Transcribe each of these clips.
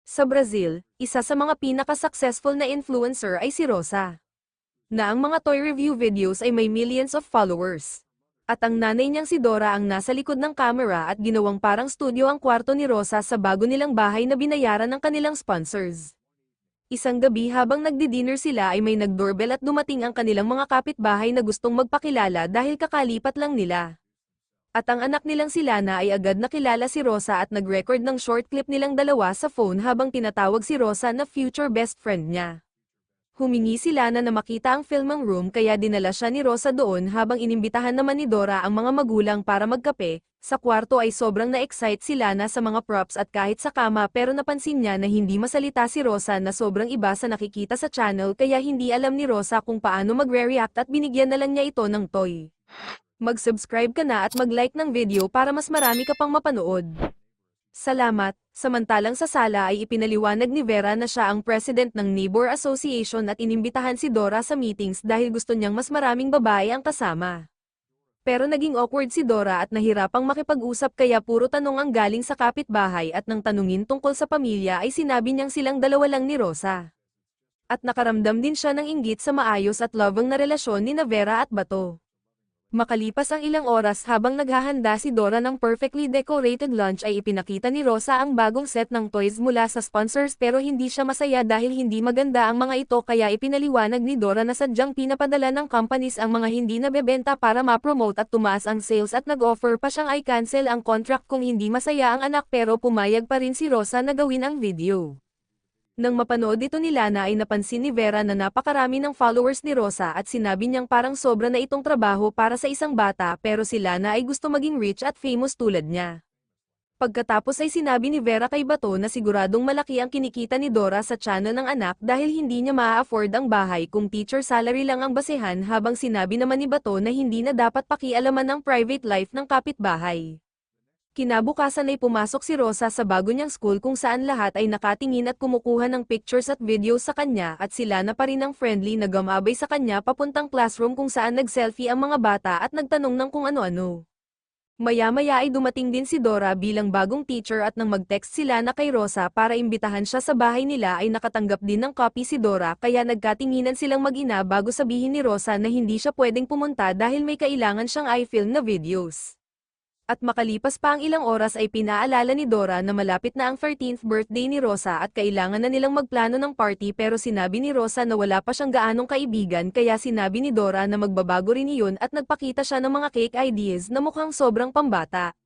Sa Brazil, isa sa mga pinaka-successful na influencer ay si Rosa, na ang mga toy review videos ay may millions of followers. At ang nanay niyang si Dora ang nasa likod ng camera at ginawang parang studio ang kwarto ni Rosa sa bago nilang bahay na binayaran ng kanilang sponsors. Isang gabi habang nagdi-dinner sila ay may nag-doorbell at dumating ang kanilang mga kapitbahay na gustong magpakilala dahil kakalipat lang nila. At ang anak nilang si Lana ay agad nakilala si Rosa at nag-record ng short clip nilang dalawa sa phone habang tinatawag si Rosa na future best friend niya. Humingi si Lana na makita ang filming room kaya dinala siya ni Rosa doon habang inimbitahan naman ni Dora ang mga magulang para magkape. Sa kwarto ay sobrang na-excite si Lana sa mga props at kahit sa kama pero napansin niya na hindi masalita si Rosa na sobrang iba sa nakikita sa channel kaya hindi alam ni Rosa kung paano magre-react at binigyan na lang niya ito ng toy. Mag-subscribe ka na at mag-like ng video para mas marami ka pang mapanood. Salamat. Samantalang sa sala ay ipinaliwanag ni Vera na siya ang president ng Neighbor Association at inimbitahan si Dora sa meetings dahil gusto niyang mas maraming babae ang kasama. Pero naging awkward si Dora at nahirapang makipag-usap kaya puro tanong ang galing sa kapitbahay at nang tanungin tungkol sa pamilya ay sinabi niyang silang dalawa lang ni Rosa. At nakaramdam din siya ng inggit sa maayos at loving na relasyon ni Vera at Bato. Makalipas ang ilang oras habang naghahanda si Dora ng perfectly decorated lunch ay ipinakita ni Rosa ang bagong set ng toys mula sa sponsors pero hindi siya masaya dahil hindi maganda ang mga ito kaya ipinaliwanag ni Dora na sadyang pinapadala ng companies ang mga hindi nabebenta para ma-promote at tumaas ang sales at nag-offer pa siyang i-cancel ang contract kung hindi masaya ang anak pero pumayag pa rin si Rosa na gawin ang video. Nang mapanood ito ni Lana ay napansin ni Vera na napakarami ng followers ni Rosa at sinabi niyang parang sobra na itong trabaho para sa isang bata pero si Lana ay gusto maging rich at famous tulad niya. Pagkatapos ay sinabi ni Vera kay Bato na siguradong malaki ang kinikita ni Dora sa channel ng anak dahil hindi niya maa-afford ang bahay kung teacher salary lang ang basehan habang sinabi naman ni Bato na hindi na dapat pakialaman ng private life ng kapitbahay. Kinabukasan ay pumasok si Rosa sa bago niyang school kung saan lahat ay nakatingin at kumukuha ng pictures at videos sa kanya at sila na pa rin ang friendly na gumabay sa kanya papuntang classroom kung saan nag-selfie ang mga bata at nagtanong ng kung ano-ano. Maya-maya ay dumating din si Dora bilang bagong teacher at nang mag-text sila na kay Rosa para imbitahan siya sa bahay nila ay nakatanggap din ng copy si Dora kaya nagkatinginan silang mag-ina bago sabihin ni Rosa na hindi siya pwedeng pumunta dahil may kailangan siyang i-film na videos. At makalipas pa ang ilang oras ay pinaalala ni Dora na malapit na ang 13th birthday ni Rosa at kailangan na nilang magplano ng party pero sinabi ni Rosa na wala pa siyang gaanong kaibigan kaya sinabi ni Dora na magbabago rin iyon at nagpakita siya ng mga cake ideas na mukhang sobrang pambata.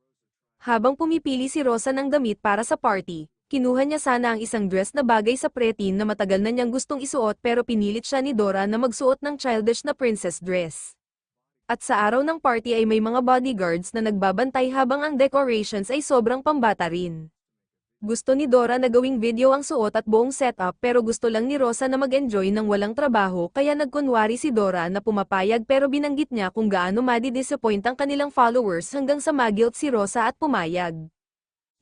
Habang pumipili si Rosa ng damit para sa party, kinuha niya sana ang isang dress na bagay sa preteen na matagal na niyang gustong isuot pero pinilit siya ni Dora na magsuot ng childish na princess dress. At sa araw ng party ay may mga bodyguards na nagbabantay habang ang decorations ay sobrang pambata rin. Gusto ni Dora na gawing video ang suot at buong setup pero gusto lang ni Rosa na mag-enjoy ng walang trabaho kaya nagkunwari si Dora na pumapayag pero binanggit niya kung gaano madi-disappoint ang kanilang followers hanggang sa ma-guilt si Rosa at pumayag.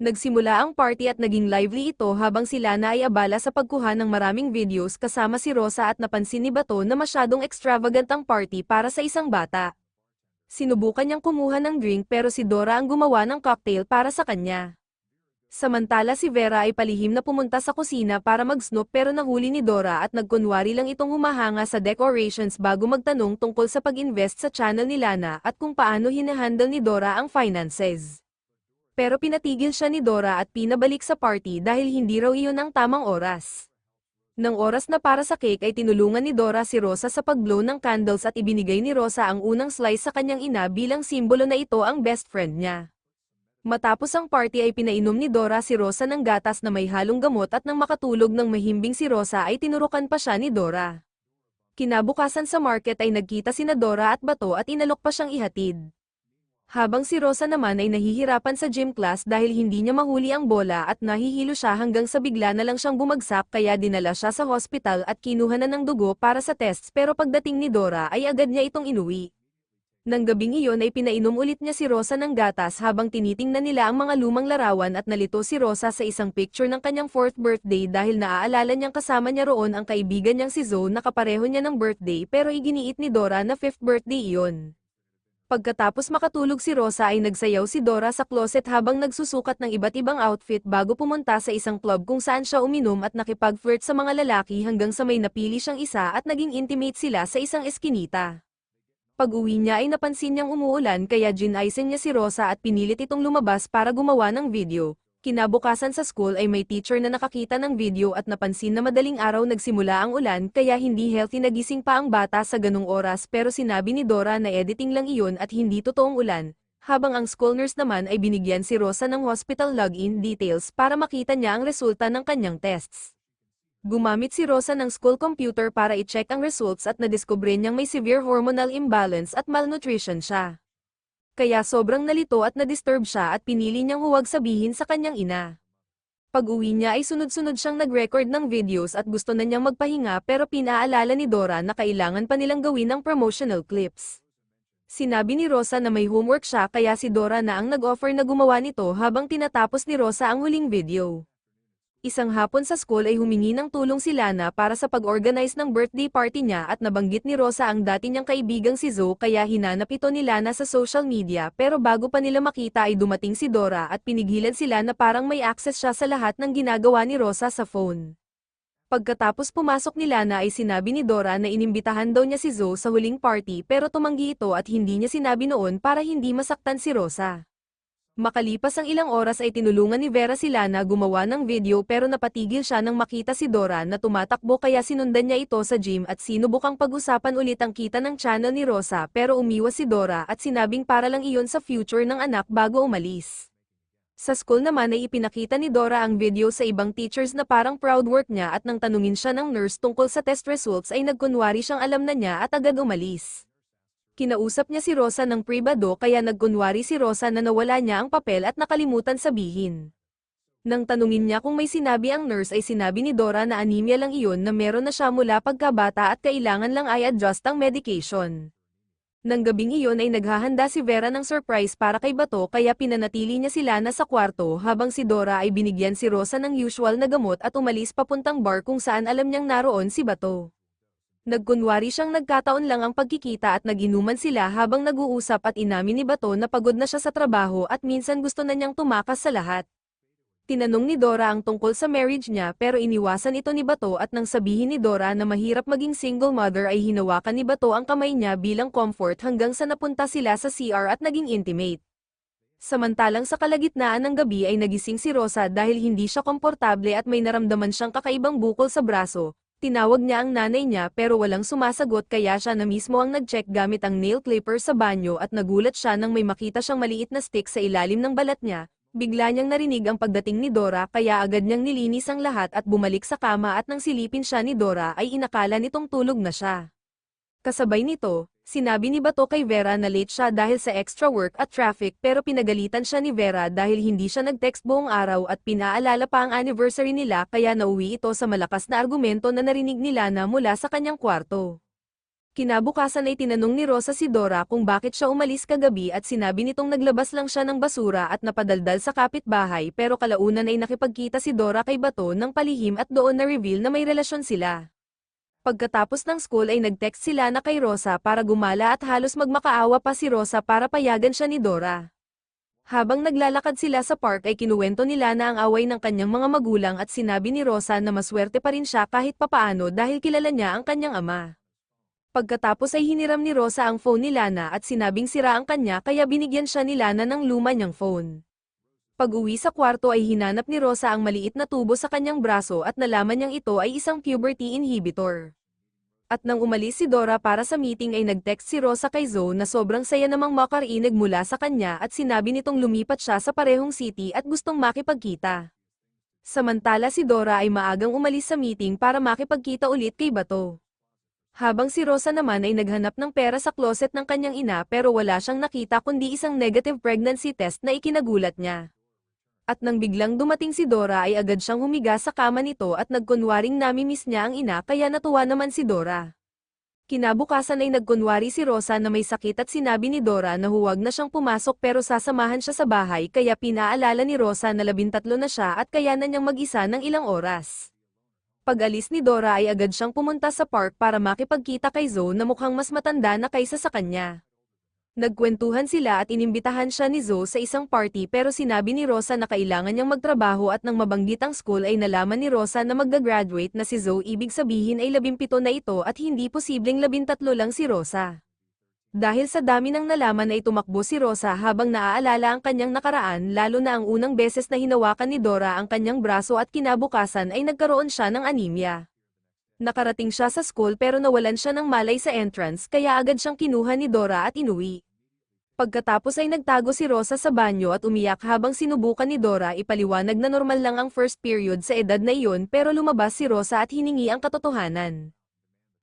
Nagsimula ang party at naging lively ito habang si Lana ay abala sa pagkuha ng maraming videos kasama si Rosa at napansin ni Bato na masyadong extravagant ang party para sa isang bata. Sinubukan niyang kumuha ng drink pero si Dora ang gumawa ng cocktail para sa kanya. Samantala si Vera ay palihim na pumunta sa kusina para mag-snoop pero nahuli ni Dora at nagkunwari lang itong humahanga sa decorations bago magtanong tungkol sa pag-invest sa channel ni Lana at kung paano hinahandle ni Dora ang finances. Pero pinatigil siya ni Dora at pinabalik sa party dahil hindi raw iyon ang tamang oras. Nang oras na para sa cake ay tinulungan ni Dora si Rosa sa pag-blow ng candles at ibinigay ni Rosa ang unang slice sa kanyang ina bilang simbolo na ito ang best friend niya. Matapos ang party ay pinainom ni Dora si Rosa ng gatas na may halong gamot at nang makatulog ng mahimbing si Rosa ay tinurukan pa siya ni Dora. Kinabukasan sa market ay nagkita sina Dora at Bato at inalok pa siyang ihatid. Habang si Rosa naman ay nahihirapan sa gym class dahil hindi niya mahuli ang bola at nahihilo siya hanggang sa bigla na lang siyang bumagsak kaya dinala siya sa hospital at kinuha na ng dugo para sa tests pero pagdating ni Dora ay agad niya itong inuwi. Nang gabing iyon ay pinainom ulit niya si Rosa ng gatas habang tinitingnan nila ang mga lumang larawan at nalito si Rosa sa isang picture ng kanyang 4th birthday dahil naaalala niyang kasama niya roon ang kaibigan niyang si Zoe na kapareho niya ng birthday pero iginiit ni Dora na 5th birthday iyon. Pagkatapos makatulog si Rosa ay nagsayaw si Dora sa closet habang nagsusukat ng iba't ibang outfit bago pumunta sa isang club kung saan siya uminom at nakipag-flirt sa mga lalaki hanggang sa may napili siyang isa at naging intimate sila sa isang eskinita. Pag-uwi niya ay napansin niyang umuulan kaya ginaysen niya si Rosa at pinilit itong lumabas para gumawa ng video. Kinabukasan sa school ay may teacher na nakakita ng video at napansin na madaling araw nagsimula ang ulan kaya hindi healthy nagising pa ang bata sa ganung oras pero sinabi ni Dora na editing lang iyon at hindi totoong ulan, habang ang school nurse naman ay binigyan si Rosa ng hospital login details para makita niya ang resulta ng kanyang tests. Gumamit si Rosa ng school computer para i-check ang results at nadiskubre niyang may severe hormonal imbalance at malnutrition siya. Kaya sobrang nalito at na-disturb siya at pinili niyang huwag sabihin sa kanyang ina. Pag-uwi niya ay sunod-sunod siyang nag-record ng videos at gusto na niyang magpahinga pero pinaalala ni Dora na kailangan pa nilang gawin ang promotional clips. Sinabi ni Rosa na may homework siya kaya si Dora na ang nag-offer na gumawa nito habang tinatapos ni Rosa ang huling video. Isang hapon sa school ay humingi ng tulong si Lana para sa pag-organize ng birthday party niya at nabanggit ni Rosa ang dati niyang kaibigang si Zoe kaya hinanap ito ni Lana sa social media pero bago pa nila makita ay dumating si Dora at pinigilan sila na parang may access siya sa lahat ng ginagawa ni Rosa sa phone. Pagkatapos pumasok ni Lana ay sinabi ni Dora na inimbitahan daw niya si Zoe sa huling party pero tumanggi ito at hindi niya sinabi noon para hindi masaktan si Rosa. Makalipas ang ilang oras ay tinulungan ni Vera si Lana gumawa ng video pero napatigil siya nang makita si Dora na tumatakbo kaya sinundan niya ito sa gym at sinubukang pag-usapan ulit ang kita ng channel ni Rosa pero umiwas si Dora at sinabing para lang iyon sa future ng anak bago umalis. Sa school naman ay ipinakita ni Dora ang video sa ibang teachers na parang proud work niya at nang tanungin siya ng nurse tungkol sa test results ay nagkunwari siyang alam na niya at agad umalis. Kinausap niya si Rosa ng pribado kaya nagkunwari si Rosa na nawala niya ang papel at nakalimutan sabihin. Nang tanungin niya kung may sinabi ang nurse ay sinabi ni Dora na anemia lang iyon na meron na siya mula pagkabata at kailangan lang ay adjust ang medication. Nang gabing iyon ay naghahanda si Vera ng surprise para kay Bato kaya pinanatili niya sila na sa kwarto habang si Dora ay binigyan si Rosa ng usual na gamot at umalis papuntang bar kung saan alam niyang naroon si Bato. Nagkunwari siyang nagkataon lang ang pagkikita at naginuman sila habang nag-uusap at inamin ni Bato na pagod na siya sa trabaho at minsan gusto na niyang tumakas sa lahat. Tinanong ni Dora ang tungkol sa marriage niya pero iniwasan ito ni Bato at nang sabihin ni Dora na mahirap maging single mother ay hinawakan ni Bato ang kamay niya bilang comfort hanggang sa napunta sila sa CR at naging intimate. Samantalang sa kalagitnaan ng gabi ay nagising si Rosa dahil hindi siya komportable at may naramdaman siyang kakaibang bukol sa braso. Tinawag niya ang nanay niya pero walang sumasagot kaya siya na mismo ang nag-check gamit ang nail clipper sa banyo at nagulat siya nang may makita siyang maliit na stick sa ilalim ng balat niya. Bigla niyang narinig ang pagdating ni Dora kaya agad niyang nilinis ang lahat at bumalik sa kama at nang silipin siya ni Dora ay inakala nitong tulog na siya. Kasabay nito, sinabi ni Bato kay Vera na late siya dahil sa extra work at traffic pero pinagalitan siya ni Vera dahil hindi siya nag-text buong araw at pinaalala pa ang anniversary nila kaya nauwi ito sa malakas na argumento na narinig ni Lana mula sa kanyang kwarto. Kinabukasan ay tinanong ni Rosa si Dora kung bakit siya umalis kagabi at sinabi nitong naglabas lang siya ng basura at napadaldal sa kapitbahay pero kalaunan ay nakipagkita si Dora kay Bato ng palihim at doon na-reveal na may relasyon sila. Pagkatapos ng school ay nag-text sila na kay Rosa para gumala at halos magmakaawa pa si Rosa para payagan siya ni Dora. Habang naglalakad sila sa park ay kinuwento nila na ang away ng kanyang mga magulang at sinabi ni Rosa na maswerte pa rin siya kahit papaano dahil kilala niya ang kanyang ama. Pagkatapos ay hiniram ni Rosa ang phone ni Lana at sinabing sira ang kanya kaya binigyan siya ni Lana ng luma niyang phone. Pag-uwi sa kwarto ay hinanap ni Rosa ang maliit na tubo sa kanyang braso at nalaman niyang ito ay isang puberty inhibitor. At nang umalis si Dora para sa meeting ay nag-text si Rosa kay Zoe na sobrang saya namang makarinig mula sa kanya at sinabi nitong lumipat siya sa parehong city at gustong makipagkita. Samantala si Dora ay maagang umalis sa meeting para makipagkita ulit kay Bato. Habang si Rosa naman ay naghanap ng pera sa closet ng kanyang ina pero wala siyang nakita kundi isang negative pregnancy test na ikinagulat niya. At nang biglang dumating si Dora ay agad siyang humiga sa kama nito at nagkunwaring namimiss niya ang ina kaya natuwa naman si Dora. Kinabukasan ay nagkunwari si Rosa na may sakit at sinabi ni Dora na huwag na siyang pumasok pero sasamahan siya sa bahay kaya pinaalala ni Rosa na 13 na siya at kaya na niyang mag-isa ng ilang oras. Pag-alis ni Dora ay agad siyang pumunta sa park para makipagkita kay Zoe na mukhang mas matanda na kaysa sa kanya. Nagkwentuhan sila at inimbitahan siya ni Zoe sa isang party pero sinabi ni Rosa na kailangan niyang magtrabaho at nang mabanggit ang school ay nalaman ni Rosa na magga-graduate na si Zoe, ibig sabihin ay 17 na ito at hindi posibleng 13 lang si Rosa. Dahil sa dami ng nalaman ay tumakbo si Rosa habang naaalala ang kanyang nakaraan, lalo na ang unang beses na hinawakan ni Dora ang kanyang braso at kinabukasan ay nagkaroon siya ng anemia. Nakarating siya sa school pero nawalan siya ng malay sa entrance kaya agad siyang kinuha ni Dora at inuwi. Pagkatapos ay nagtago si Rosa sa banyo at umiyak habang sinubukan ni Dora ipaliwanag na normal lang ang first period sa edad na iyon pero lumabas si Rosa at hiningi ang katotohanan.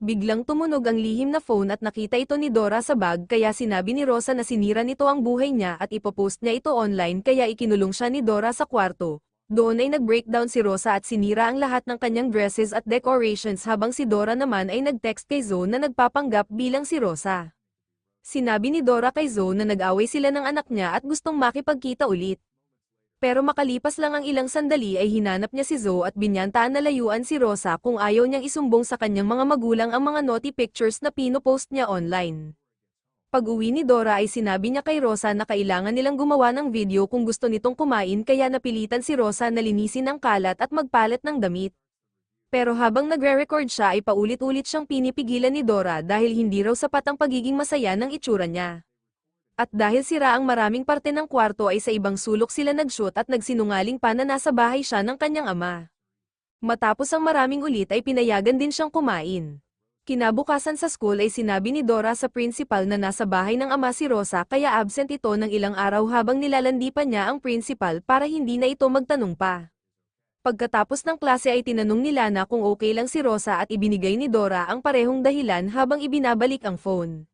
Biglang tumunog ang lihim na phone at nakita ito ni Dora sa bag kaya sinabi ni Rosa na sinira nito ang buhay niya at ipopost niya ito online kaya ikinulong siya ni Dora sa kwarto. Doon ay nag-breakdown si Rosa at sinira ang lahat ng kanyang dresses at decorations habang si Dora naman ay nag-text kay Zoe na nagpapanggap bilang si Rosa. Sinabi ni Dora kay Zoe na nag-away sila ng anak niya at gustong makipagkita ulit. Pero makalipas lang ang ilang sandali ay hinanap niya si Zoe at binyantaan na layuan si Rosa kung ayaw niyang isumbong sa kanyang mga magulang ang mga naughty pictures na pinopost niya online. Pag-uwi ni Dora ay sinabi niya kay Rosa na kailangan nilang gumawa ng video kung gusto nitong kumain kaya napilitan si Rosa na linisin ang kalat at magpalit ng damit. Pero habang nagre-record siya ay paulit-ulit siyang pinipigilan ni Dora dahil hindi raw sapat ang pagiging masaya ng itsura niya. At dahil sira ang maraming parte ng kwarto ay sa ibang sulok sila nag-shoot at nagsinungaling pa na nasa bahay siya ng kanyang ama. Matapos ang maraming ulit ay pinayagan din siyang kumain. Kinabukasan sa school ay sinabi ni Dora sa principal na nasa bahay ng ama si Rosa kaya absent ito ng ilang araw habang nilalandi pa niya ang principal para hindi na ito magtanong pa. Pagkatapos ng klase ay tinanong ni Lana kung okay lang si Rosa at ibinigay ni Dora ang parehong dahilan habang ibinabalik ang phone.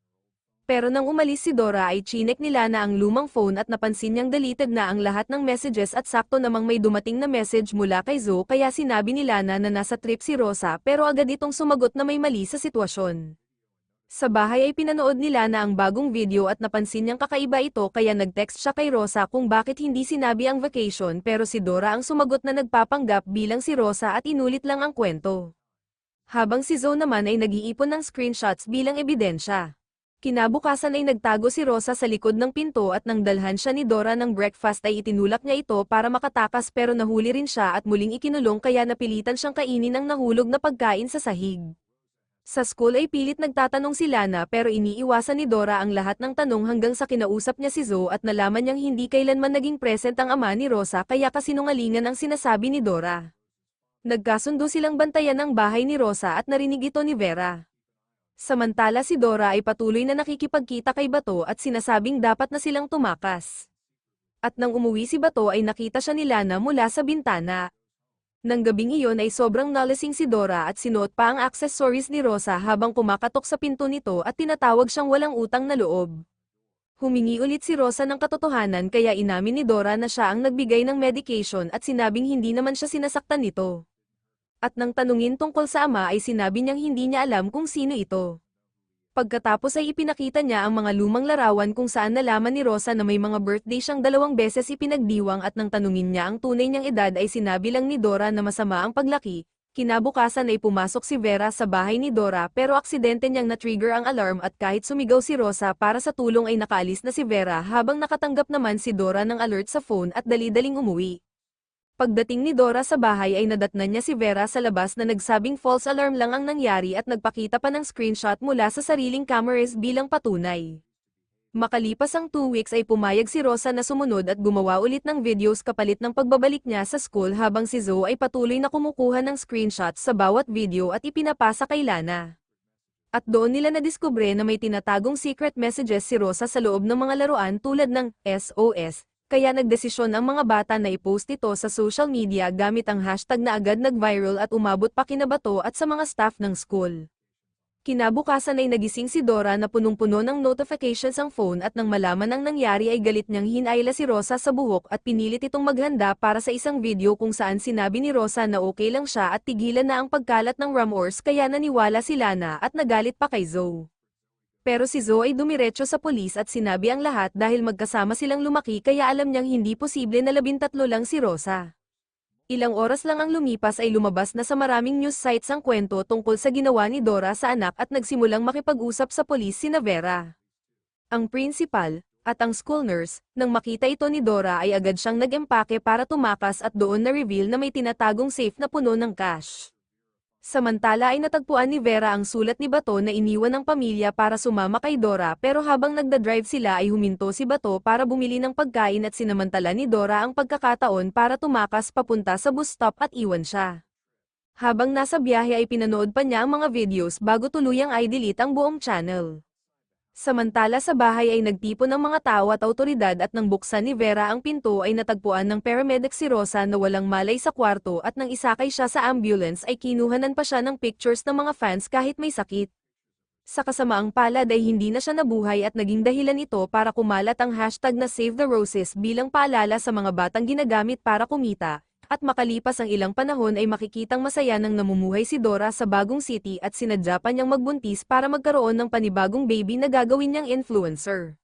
Pero nang umalis si Dora ay chinek ni Lana ang lumang phone at napansin niyang deleted na ang lahat ng messages at sakto namang may dumating na message mula kay Zoe kaya sinabi ni Lana na nasa trip si Rosa pero agad itong sumagot na may mali sa sitwasyon. Sa bahay ay pinanood ni Lana ang bagong video at napansin niyang kakaiba ito kaya nag-text siya kay Rosa kung bakit hindi sinabi ang vacation pero si Dora ang sumagot na nagpapanggap bilang si Rosa at inulit lang ang kwento. Habang si Zoe naman ay nag-iipon ng screenshots bilang ebidensya. Kinabukasan ay nagtago si Rosa sa likod ng pinto at nang dalhan siya ni Dora ng breakfast ay itinulak niya ito para makatakas pero nahuli rin siya at muling ikinulong kaya napilitan siyang kainin ang nahulog na pagkain sa sahig. Sa school ay pilit nagtatanong si Lana pero iniiwasan ni Dora ang lahat ng tanong hanggang sa kinausap niya si Zoe at nalaman niyang hindi kailanman naging present ang ama ni Rosa kaya kasinungalingan ang sinasabi ni Dora. Nagkasundo silang bantayan ang bahay ni Rosa at narinig ito ni Vera. Samantala si Dora ay patuloy na nakikipagkita kay Bato at sinasabing dapat na silang tumakas. At nang umuwi si Bato ay nakita siya ni Lana mula sa bintana. Nang gabing iyon ay sobrang nalasing si Dora at sinuot pa ang accessories ni Rosa habang kumakatok sa pinto nito at tinatawag siyang walang utang na loob. Humingi ulit si Rosa ng katotohanan kaya inamin ni Dora na siya ang nagbigay ng medication at sinabing hindi naman siya sinasaktan nito. At nang tanungin tungkol sa ama ay sinabi niyang hindi niya alam kung sino ito. Pagkatapos ay ipinakita niya ang mga lumang larawan kung saan nalaman ni Rosa na may mga birthday siyang 2 beses ipinagdiwang at nang tanungin niya ang tunay niyang edad ay sinabi lang ni Dora na masama ang paglaki. Kinabukasan ay pumasok si Vera sa bahay ni Dora pero aksidente niyang na-trigger ang alarm at kahit sumigaw si Rosa para sa tulong ay nakaalis na si Vera habang nakatanggap naman si Dora ng alert sa phone at dali-daling umuwi. Pagdating ni Dora sa bahay ay nadatnan niya si Vera sa labas na nagsabing false alarm lang ang nangyari at nagpakita pa ng screenshot mula sa sariling cameras bilang patunay. Makalipas ang 2 weeks ay pumayag si Rosa na sumunod at gumawa ulit ng videos kapalit ng pagbabalik niya sa school habang si Zoe ay patuloy na kumukuha ng screenshots sa bawat video at ipinapasa kay Lana. At doon nila nadiskubre na may tinatagong secret messages si Rosa sa loob ng mga laruan tulad ng SOS. Kaya nagdesisyon ang mga bata na i-post ito sa social media gamit ang hashtag na agad nag-viral at umabot pa kina Bato at sa mga staff ng school. Kinabukasan ay nagising si Dora na punong-puno ng notifications ang phone at nang malaman ang nangyari ay galit niyang hinayla si Rosa sa buhok at pinilit itong maghanda para sa isang video kung saan sinabi ni Rosa na okay lang siya at tigilan na ang pagkalat ng rumors kaya naniwala si Lana at nagalit pa kay Zoe. Pero si Zoe ay dumiretso sa pulis at sinabi ang lahat dahil magkasama silang lumaki kaya alam niyang hindi posible na 13 lang si Rosa. Ilang oras lang ang lumipas ay lumabas na sa maraming news sites ang kwento tungkol sa ginawa ni Dora sa anak at nagsimulang makipag-usap sa pulis sina Vera. Ang principal, at ang school nurse, nang makita ito ni Dora ay agad siyang nag-empake para tumakas at doon na-reveal na may tinatagong safe na puno ng cash. Samantala ay natagpuan ni Vera ang sulat ni Bato na iniwan ng pamilya para sumama kay Dora pero habang nagdadrive sila ay huminto si Bato para bumili ng pagkain at sinamantala ni Dora ang pagkakataon para tumakas papunta sa bus stop at iwan siya. Habang nasa biyahe ay pinanood pa niya ang mga videos bago tuluyang i-delete ang buong channel. Samantala sa bahay ay nagtipon ng mga tao at awtoridad at nang buksan ni Vera ang pinto ay natagpuan ng paramedic si Rosa na walang malay sa kwarto at nang isakay siya sa ambulance ay kinuhanan pa siya ng pictures ng mga fans kahit may sakit. Sa kasamaang palad ay hindi na siya nabuhay at naging dahilan ito para kumalat ang hashtag na Save the Roses bilang paalala sa mga batang ginagamit para kumita. At makalipas ang ilang panahon ay makikitang masaya nang namumuhay si Dora sa bagong city at sinadya pa niyang magbuntis para magkaroon ng panibagong baby na gagawin niyang influencer.